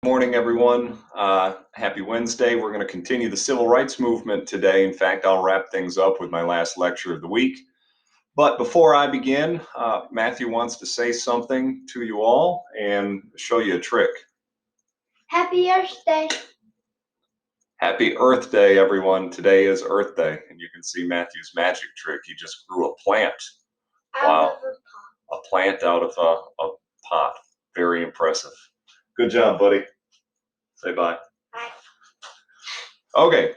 Morning, everyone. Happy Wednesday. We're going to continue the civil rights movement today. In fact, I'll wrap things up with my last lecture of the week. But before I begin, Matthew wants to say something to you all and show you a trick. Happy Earth Day. Happy Earth Day, everyone. Today is Earth Day, and you can see Matthew's magic trick. He just grew a plant. Out of A plant out of a pot. Very impressive. Good job, buddy. Say bye. Bye. Okay,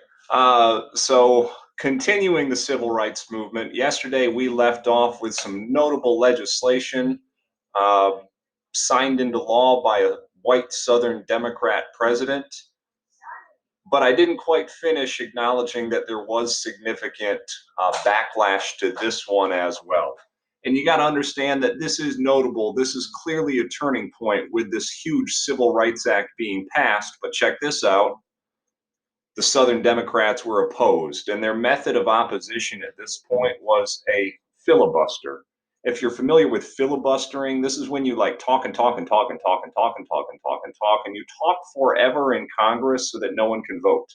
so continuing the civil rights movement, yesterday we left off with some notable legislation uh, signed into law by a white Southern Democrat president. But I didn't quite finish acknowledging that there was significant backlash to this one as well. And you got to understand that this is notable. This is clearly a turning point with this huge Civil Rights Act being passed. But check this out. The Southern Democrats were opposed, and their method of opposition at this point was a filibuster. If you're familiar with filibustering, this is when you like talk and talk and talk and talk and talk and talk and talk and talk, and you talk forever in Congress so that no one can vote.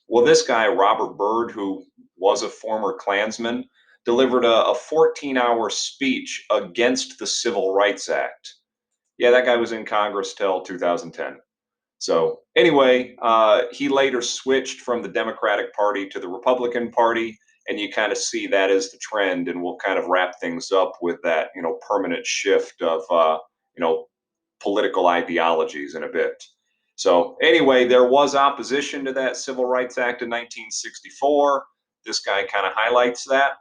Well, this guy, Robert Byrd, who was a former Klansman, delivered a 14-hour speech against the Civil Rights Act. Yeah, that guy was in Congress till 2010. So anyway, he later switched from the Democratic Party to the Republican Party, and you kind of see that as the trend, and we'll kind of wrap things up with that, permanent shift of, political ideologies in a bit. So anyway, there was opposition to that Civil Rights Act in 1964. This guy kind of highlights that,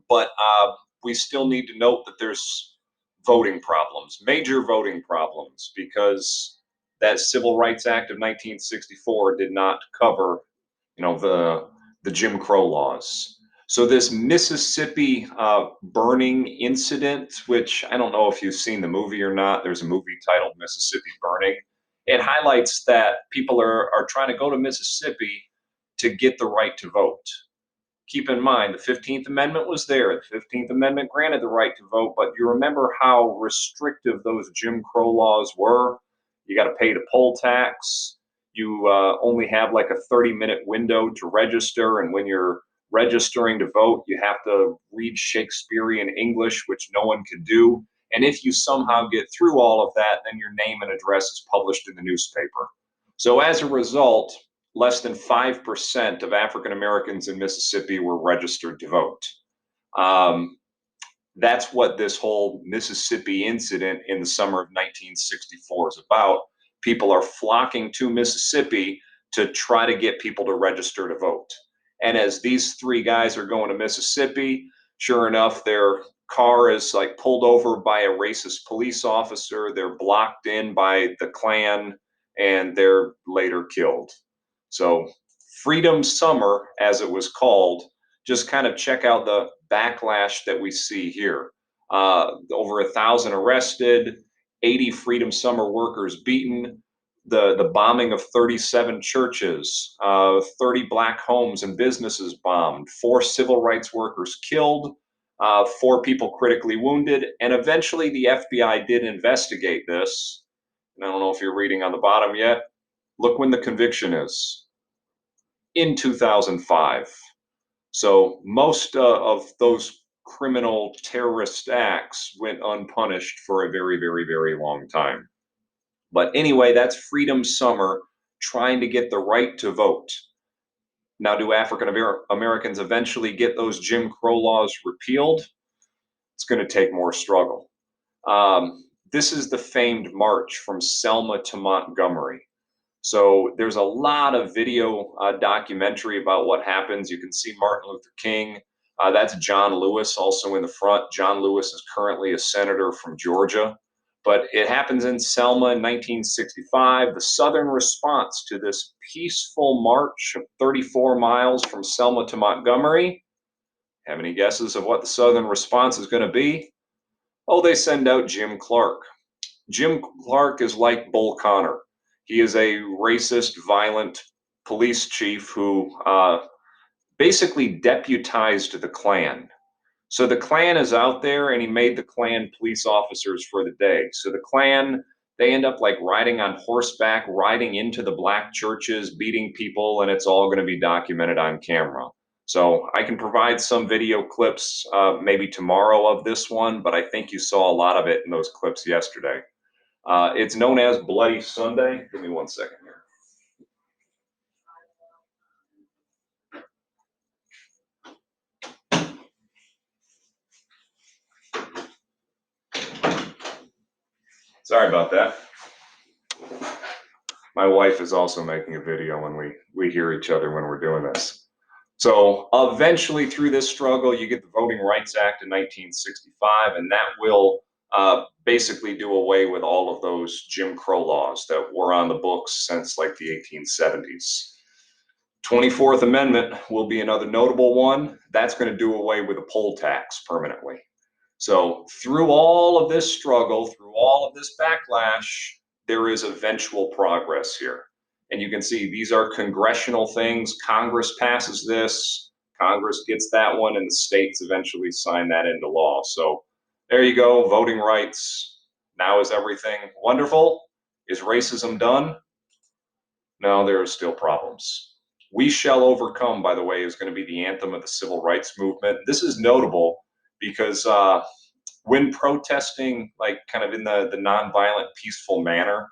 but we still need to note that there's voting problems, major voting problems, because that Civil Rights Act of 1964 did not cover, the Jim Crow laws. So this Mississippi burning incident, which I don't know if you've seen the movie or not, there's a movie titled Mississippi Burning. It highlights that people are trying to go to Mississippi to get the right to vote. Keep in mind, the 15th Amendment was there. The 15th Amendment granted the right to vote, but you remember how restrictive those Jim Crow laws were? You got to pay the poll tax. You only have like a 30-minute window to register, and when you're registering to vote, you have to read Shakespearean English, which no one can do. And if you somehow get through all of that, then your name and address is published in the newspaper. So as a result, less than 5% of African Americans in Mississippi were registered to vote. That's what this whole Mississippi incident in the summer of 1964 is about. People are flocking to Mississippi to try to get people to register to vote. And as these three guys are going to Mississippi, sure enough, their car is like pulled over by a racist police officer. They're blocked in by the Klan, and they're later killed. So Freedom Summer, as it was called, just kind of check out the backlash that we see here. Over 1,000 arrested, 80 Freedom Summer workers beaten, the bombing of 37 churches, 30 black homes and businesses bombed, 4 civil rights workers killed, 4 people critically wounded, and eventually the FBI did investigate this. And I don't know if you're reading on the bottom yet. Look when the conviction is. In 2005. So most of those criminal terrorist acts went unpunished for a very, very, very long time. But anyway, that's Freedom Summer, trying to get the right to vote. Now, do African Americans eventually get those Jim Crow laws repealed? It's going to take more struggle. This is the famed march from Selma to Montgomery. So there's a lot of video documentary about what happens. You can see Martin Luther King. That's John Lewis also in the front. John Lewis is currently a senator from Georgia. But it happens in Selma in 1965. The Southern response to this peaceful march of 34 miles from Selma to Montgomery. Have any guesses of what the Southern response is going to be? Oh, they send out Jim Clark. Jim Clark is like Bull Connor. He is a racist, violent police chief who basically deputized the Klan. So the Klan is out there, and he made the Klan police officers for the day. So the Klan They end up like riding on horseback, riding into the black churches, beating people, and it's all going to be documented on camera. So I can provide some video clips maybe tomorrow of this one, but I think you saw a lot of it in those clips yesterday. It's known as Bloody Sunday. Give me 1 second here. Sorry about that. My wife is also making a video and we hear each other when we're doing this. So eventually through this struggle, you get the Voting Rights Act in 1965, and that will basically do away with all of those Jim Crow laws that were on the books since like the 1870s. 24th Amendment will be another notable one. That's going to do away with a poll tax permanently. So through all of this struggle, through all of this backlash, there is eventual progress here. And you can see these are congressional things. Congress passes this, Congress gets that one, and the states eventually sign that into law. So there you go, voting rights. Now is everything wonderful? Is racism done? No, there are still problems. We Shall Overcome, by the way, is going to be the anthem of the civil rights movement. This is notable because when protesting, like kind of in the nonviolent, peaceful manner,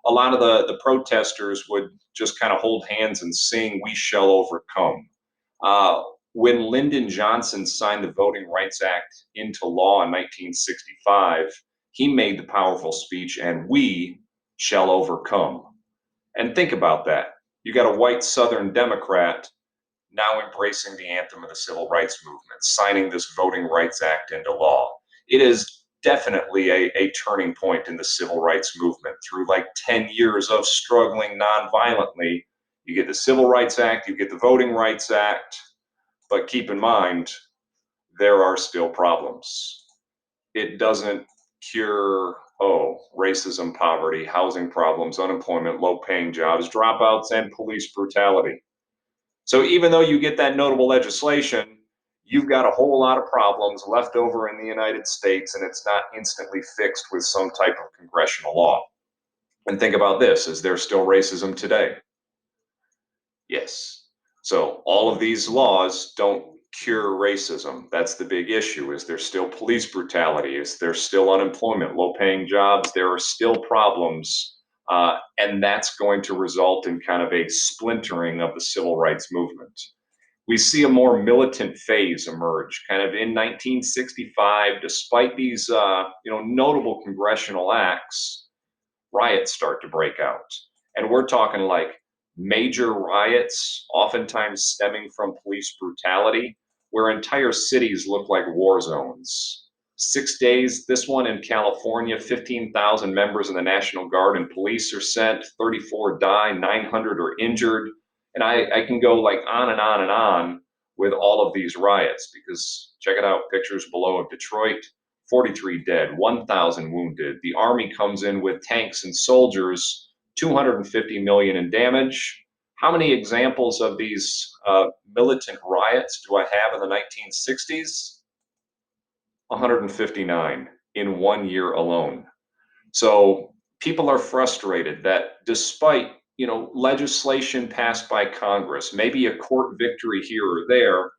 a lot of the protesters would just kind of hold hands and sing "We Shall Overcome." Uh, when Lyndon Johnson signed the Voting Rights Act into law in 1965, he made the powerful speech, "And we shall overcome." And think about that. You got a white Southern Democrat now embracing the anthem of the civil rights movement, signing this Voting Rights Act into law. It is definitely a turning point in the civil rights movement. Through like 10 years of struggling nonviolently, you get the Civil Rights Act, you get the Voting Rights Act, but keep in mind, there are still problems. It doesn't cure, racism, poverty, housing problems, unemployment, low paying jobs, dropouts, and police brutality. So even though you get that notable legislation, you've got a whole lot of problems left over in the United States, and it's not instantly fixed with some type of congressional law. And think about this, is there still racism today? Yes. So all of these laws don't cure racism. That's the big issue. Is there still police brutality? Is there still unemployment, low paying jobs? There are still problems. And that's going to result in kind of a splintering of the civil rights movement. We see a more militant phase emerge kind of in 1965. Despite these notable congressional acts, riots start to break out. And we're talking like major riots, oftentimes stemming from police brutality, where entire cities look like war zones. 6 days, this one in California, 15,000 members of the National Guard and police are sent, 34 die, 900 are injured. And I can go like on and on and on with all of these riots because check it out, pictures below of Detroit, 43 dead, 1,000 wounded. The Army comes in with tanks and soldiers, 250 million in damage. How many examples of these militant riots do I have in the 1960s? 159 in 1 year alone. So people are frustrated that despite legislation passed by Congress, maybe a court victory here or there,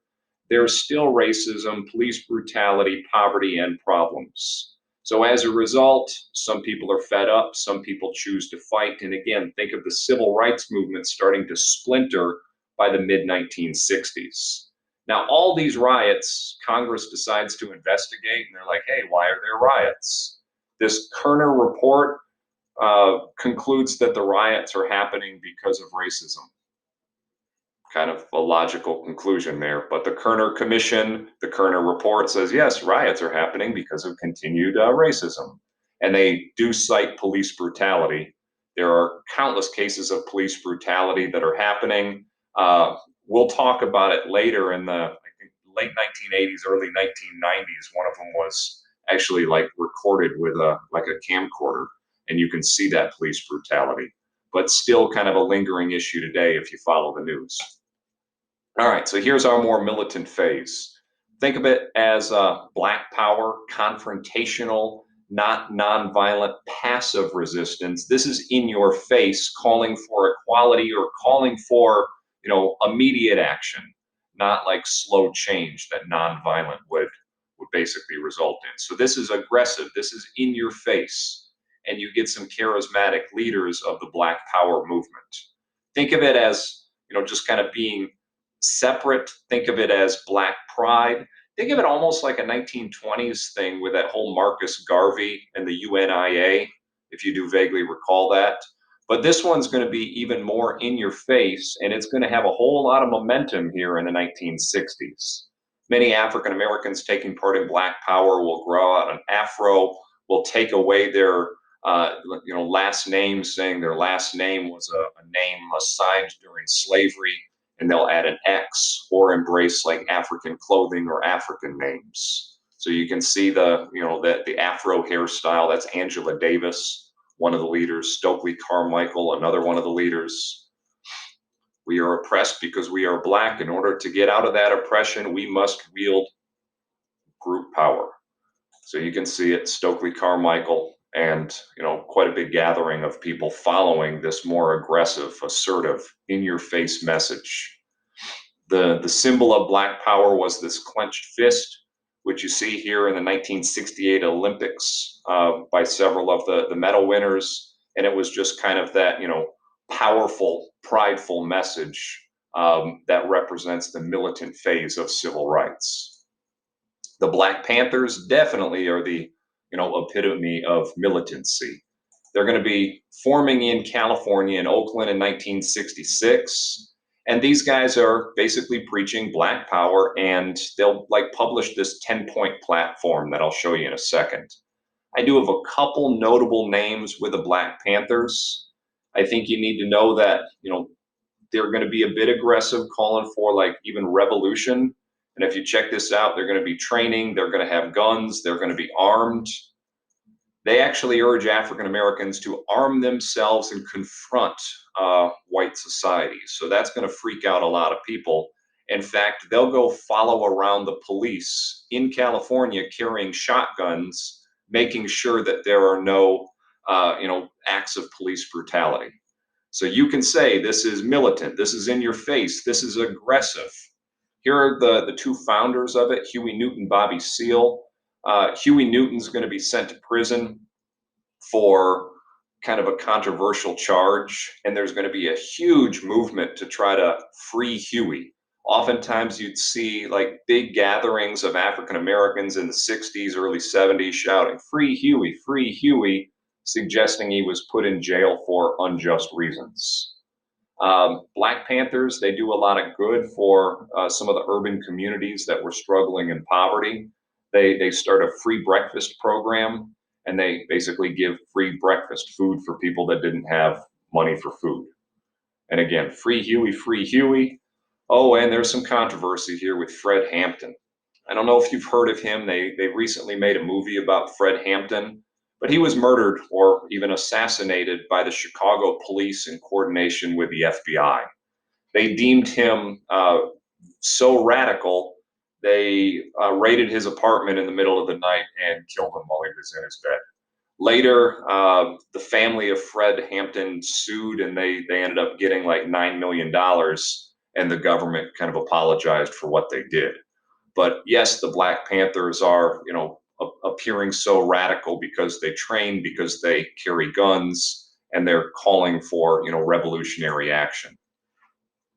there's still racism, police brutality, poverty, and problems. So as a result, some people are fed up, some people choose to fight. And again, think of the civil rights movement starting to splinter by the mid 1960s. Now, all these riots, Congress decides to investigate, and they're like, hey, why are there riots? This Kerner report concludes that the riots are happening because of racism. Kind of a logical conclusion there. But the Kerner Commission, the Kerner report says, yes, riots are happening because of continued racism. And they do cite police brutality. There are countless cases of police brutality that are happening. We'll talk about it later in the I think, late 1980s, early 1990s. One of them was actually like recorded with a camcorder, and you can see that police brutality. But still kind of a lingering issue today if you follow the news. All right, so here's our more militant phase. Think of it as Black power, confrontational, not nonviolent passive resistance. This is in your face, calling for equality or calling for, immediate action, not like slow change that nonviolent would basically result in. So this is aggressive. This is in your face, and you get some charismatic leaders of the Black Power movement. Think of it as, just kind of being separate. Think of it as Black pride. Think of it almost like a 1920s thing with that whole Marcus Garvey and the UNIA, if you do vaguely recall that. But this one's going to be even more in your face, and it's going to have a whole lot of momentum here in the 1960s. Many African Americans taking part in Black Power will grow out an afro, will take away their last name, saying their last name was a name assigned during slavery, and they'll add an X or embrace like African clothing or African names. So you can see the Afro hairstyle. That's Angela Davis, one of the leaders. Stokely Carmichael, another one of the leaders. We are oppressed because we are Black. In order to get out of that oppression, we must wield group power. So you can see it, Stokely Carmichael, and quite a big gathering of people following this more aggressive, assertive, in-your-face message. The symbol of Black Power was this clenched fist, which you see here in the 1968 Olympics by several of the medal winners, and it was just kind of that powerful, prideful message that represents the militant phase of civil rights. The Black Panthers definitely are the epitome of militancy. They're going to be forming in California in Oakland in 1966, and these guys are basically preaching Black Power, and they'll like publish this 10-point platform that I'll show you in a second. I do have a couple notable names with the Black Panthers. I think you need to know that they're going to be a bit aggressive, calling for like even revolution. And if you check this out, they're going to be training, they're going to have guns, they're going to be armed. They actually urge African Americans to arm themselves and confront white society. So that's going to freak out a lot of people. In fact, they'll go follow around the police in California carrying shotguns, making sure that there are no, acts of police brutality. So you can say this is militant, this is in your face, this is aggressive. Here are the two founders of it, Huey Newton, Bobby Seale. Huey Newton's going to be sent to prison for kind of a controversial charge, and there's going to be a huge movement to try to free Huey. Oftentimes you'd see like big gatherings of African Americans in the 60s, early 70s shouting, free Huey, suggesting he was put in jail for unjust reasons. Black Panthers, they do a lot of good for some of the urban communities that were struggling in poverty. They start a free breakfast program, and they basically give free breakfast food for people that didn't have money for food. And again, free Huey, free Huey. Oh, and there's some controversy here with Fred Hampton. I don't know if you've heard of him. They recently made a movie about Fred Hampton, but he was murdered or even assassinated by the Chicago police in coordination with the FBI. They deemed him so radical, they raided his apartment in the middle of the night and killed him while he was in his bed. Later, the family of Fred Hampton sued, and they ended up getting like $9 million, and the government kind of apologized for what they did. But yes, the Black Panthers are, appearing so radical because they train, because they carry guns, and they're calling for, revolutionary action.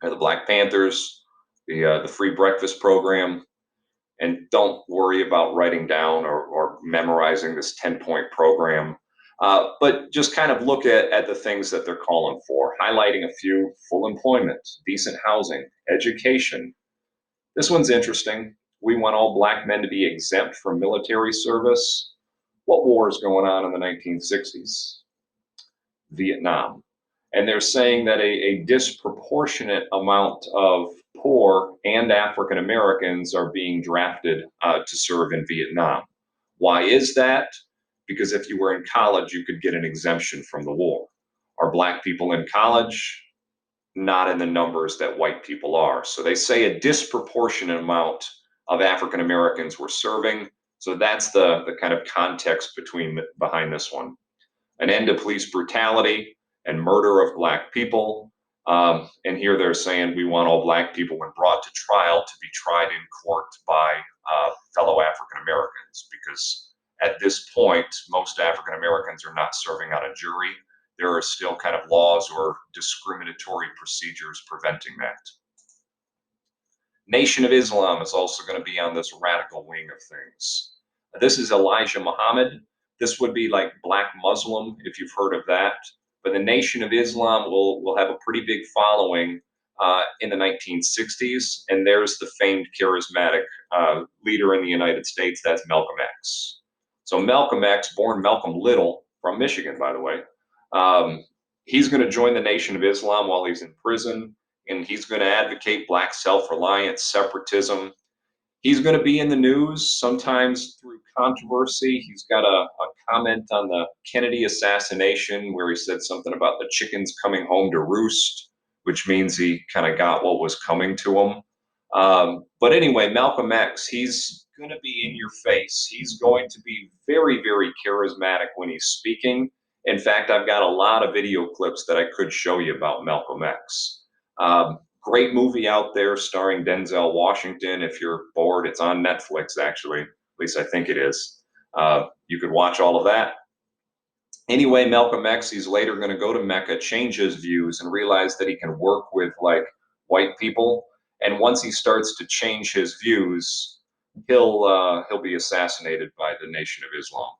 And the Black Panthers, the free breakfast program, and don't worry about writing down or memorizing this 10-point program. But just kind of look at the things that they're calling for, highlighting a few: full employment, decent housing, education. This one's interesting. We want all Black men to be exempt from military service. What war is going on in the 1960s? Vietnam. And they're saying that a disproportionate amount of poor and African Americans are being drafted to serve in Vietnam. Why is that? Because if you were in college, you could get an exemption from the war. Are Black people in college? Not in the numbers that white people are. So they say a disproportionate amount of African Americans were serving. So that's the kind of context behind this one. An end to police brutality and murder of black people. And here they're saying we want all black people, when brought to trial, to be tried in court by fellow African Americans, because at this point, most African Americans are not serving on a jury. There are still kind of laws or discriminatory procedures preventing that. Nation of Islam is also going to be on this radical wing of things. This is Elijah Muhammad. This would be like Black Muslim, if you've heard of that. But the Nation of Islam will have a pretty big following in the 1960s. And there's the famed charismatic leader in the United States, that's Malcolm X. So Malcolm X, born Malcolm Little, from Michigan, by the way, he's going to join the Nation of Islam while he's in prison, and he's going to advocate black self-reliance, separatism. He's going to be in the news sometimes through controversy. He's got a comment on the Kennedy assassination where he said something about the chickens coming home to roost, which means he kind of got what was coming to him. But anyway, Malcolm X, he's going to be in your face. He's going to be very, very charismatic when he's speaking. In fact, I've got a lot of video clips that I could show you about Malcolm X. Great movie out there starring Denzel Washington. If you're bored, it's on Netflix, actually. At least I think it is. You could watch all of that. Anyway, Malcolm X, he's later going to go to Mecca, change his views, and realize that he can work with like white people. And once he starts to change his views, he'll be assassinated by the Nation of Islam.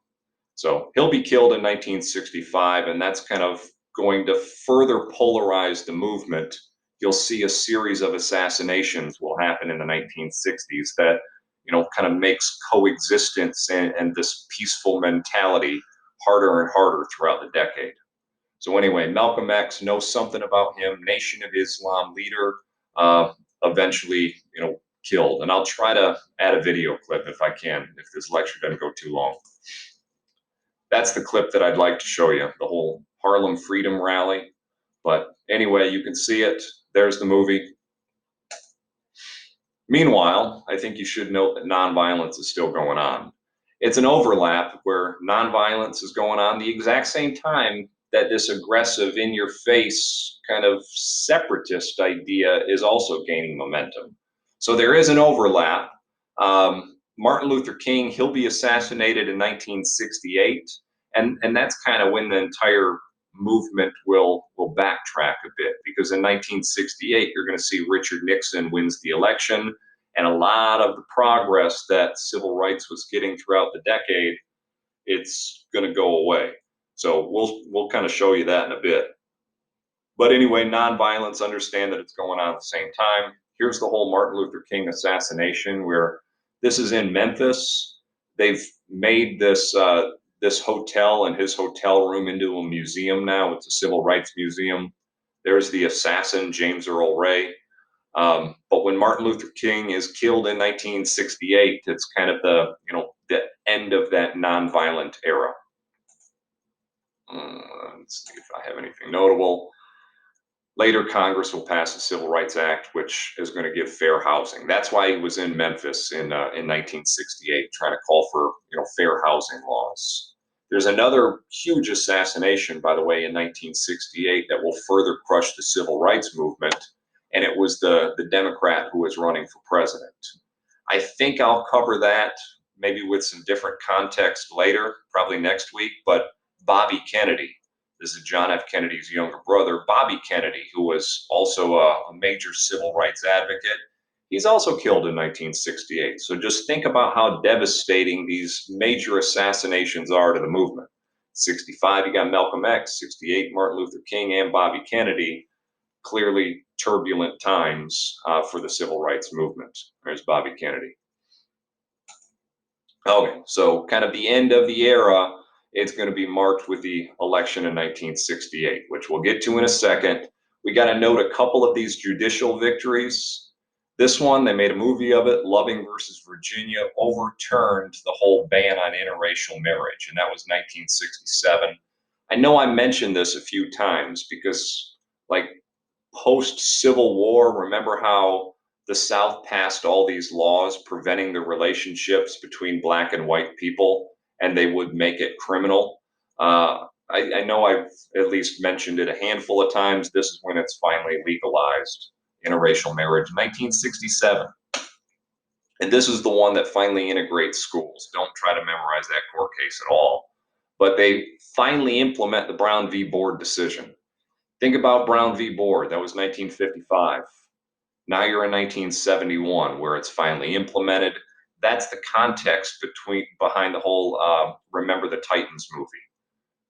So he'll be killed in 1965, and that's kind of going to further polarize the movement. You'll see a series of assassinations will happen in the 1960s that, kind of makes coexistence and this peaceful mentality harder and harder throughout the decade. So anyway, Malcolm X, know something about him, Nation of Islam leader, eventually, killed. And I'll try to add a video clip if I can, if this lecture doesn't go too long. That's the clip that I'd like to show you, the whole Harlem Freedom Rally. But anyway, you can see it. There's the movie. Meanwhile, I think you should note that nonviolence is still going on. It's an overlap where nonviolence is going on the exact same time that this aggressive, in your face, kind of separatist idea is also gaining momentum. So there is an overlap. Martin Luther King, he'll be assassinated in 1968, and that's kind of when the entire movement will backtrack a bit, because in 1968 you're going to see Richard Nixon wins the election, and a lot of the progress that civil rights was getting throughout the decade, it's going to go away. So we'll kind of show you that in a bit. But anyway, nonviolence, understand that it's going on at the same time. Here's the whole Martin Luther King assassination, where this is in Memphis. They've made this this hotel and his hotel room into a museum now. It's a civil rights museum. There's the assassin, James Earl Ray. But when Martin Luther King is killed in 1968, it's kind of the end of that nonviolent era. Let's see if I have anything notable. Later, Congress will pass the Civil Rights Act, which is going to give fair housing. That's why he was in Memphis in 1968, trying to call for fair housing laws. There's another huge assassination, by the way, in 1968 that will further crush the civil rights movement, and it was the Democrat who was running for president. I think I'll cover that maybe with some different context later, probably next week, but Bobby Kennedy. This is John F. Kennedy's younger brother, Bobby Kennedy, who was also a major civil rights advocate. He's also killed in 1968. So just think about how devastating these major assassinations are to the movement. 65, you got Malcolm X. 68, Martin Luther King and Bobby Kennedy. Clearly turbulent times for the civil rights movement. There's Bobby Kennedy. Okay, so kind of the end of the era, it's going to be marked with the election in 1968, which we'll get to in a second. We got to note a couple of these judicial victories. This one, they made a movie of it, Loving versus Virginia, overturned the whole ban on interracial marriage, and that was 1967. I know I mentioned this a few times because, like, post-Civil War, remember how the South passed all these laws preventing the relationships between black and white people, and they would make it criminal. I know I've at least mentioned it a handful of times. This is when it's finally legalized, interracial marriage, 1967. And this is the one that finally integrates schools. Don't try to memorize that court case at all. But they finally implement the Brown v. Board decision. Think about Brown v. Board. That was 1955. Now you're in 1971, where it's finally implemented. That's the context behind the whole Remember the Titans movie.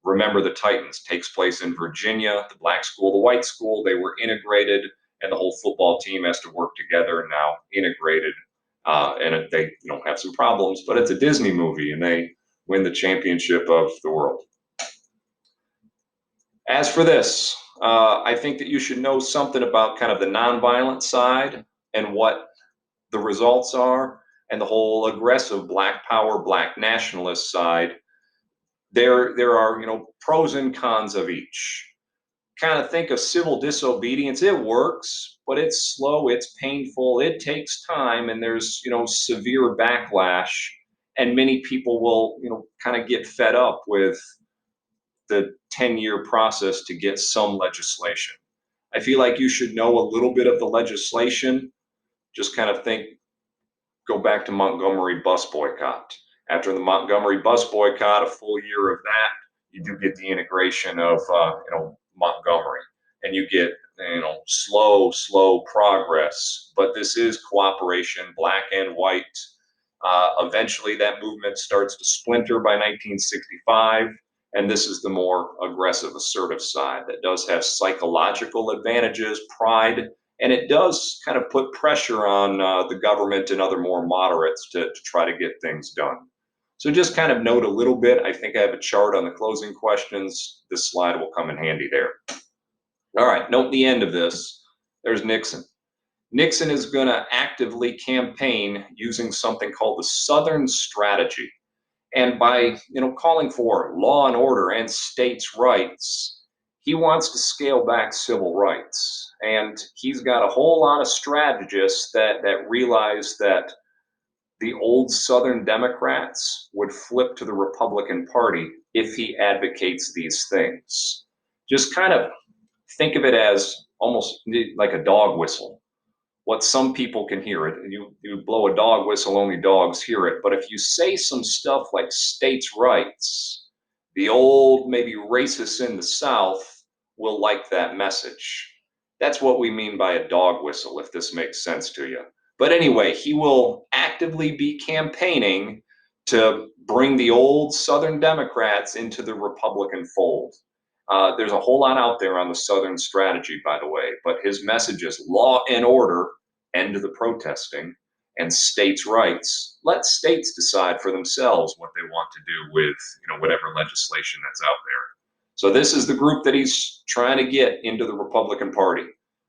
Remember the Titans takes place in Virginia. The black school, the white school, they were integrated, and the whole football team has to work together and now integrated. And they have some problems, but it's a Disney movie, and they win the championship of the world. As for this, I think that you should know something about kind of the nonviolent side and what the results are, and the whole aggressive black power, black nationalist side. There are pros and cons of each. Kind of think of civil disobedience. It works, but it's slow, it's painful, it takes time, and there's severe backlash, and many people will kind of get fed up with the 10-year process to get some legislation. I feel like you should know a little bit of the legislation. Just kind of go back to Montgomery bus boycott. After the Montgomery bus boycott, a full year of that, you do get the integration of Montgomery, and you get slow progress. But this is cooperation, black and white. Eventually, that movement starts to splinter by 1965, and this is the more aggressive, assertive side that does have psychological advantages, pride, and it does kind of put pressure on the government and other more moderates to try to get things done. So just kind of note a little bit. I think I have a chart on the closing questions. This slide will come in handy there. All right, note the end of this. There's Nixon. Nixon is going to actively campaign using something called the Southern Strategy. And by calling for law and order and states' rights, he wants to scale back civil rights. And he's got a whole lot of strategists that realize that the old Southern Democrats would flip to the Republican Party if he advocates these things. Just kind of think of it as almost like a dog whistle. What some people can hear it, and you blow a dog whistle, only dogs hear it. But if you say some stuff like states' rights, the old maybe racists in the South will like that message. That's what we mean by a dog whistle, if this makes sense to you. But anyway, he will actively be campaigning to bring the old Southern Democrats into the Republican fold. There's a whole lot out there on the Southern strategy, by the way, but his message is law and order, end to the protesting, and states' rights. Let states decide for themselves what they want to do with whatever legislation that's out there. So this is the group that he's trying to get into the Republican Party.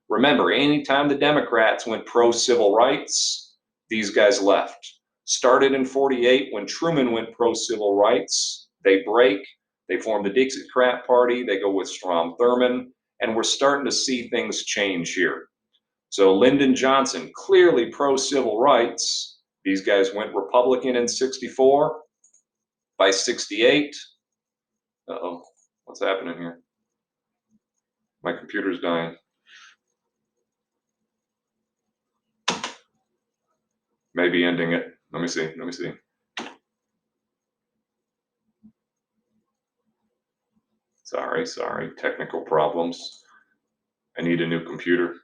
Remember, anytime the Democrats went pro-civil rights, these guys left. Started in 48 when Truman went pro-civil rights. They break. They form the Dixiecrat Party. They go with Strom Thurmond. And we're starting to see things change here. So Lyndon Johnson, clearly pro-civil rights. These guys went Republican in 64. By 68, uh-oh, what's happening here? My computer's dying. Maybe ending it. Let me see. Sorry, technical problems. I need a new computer.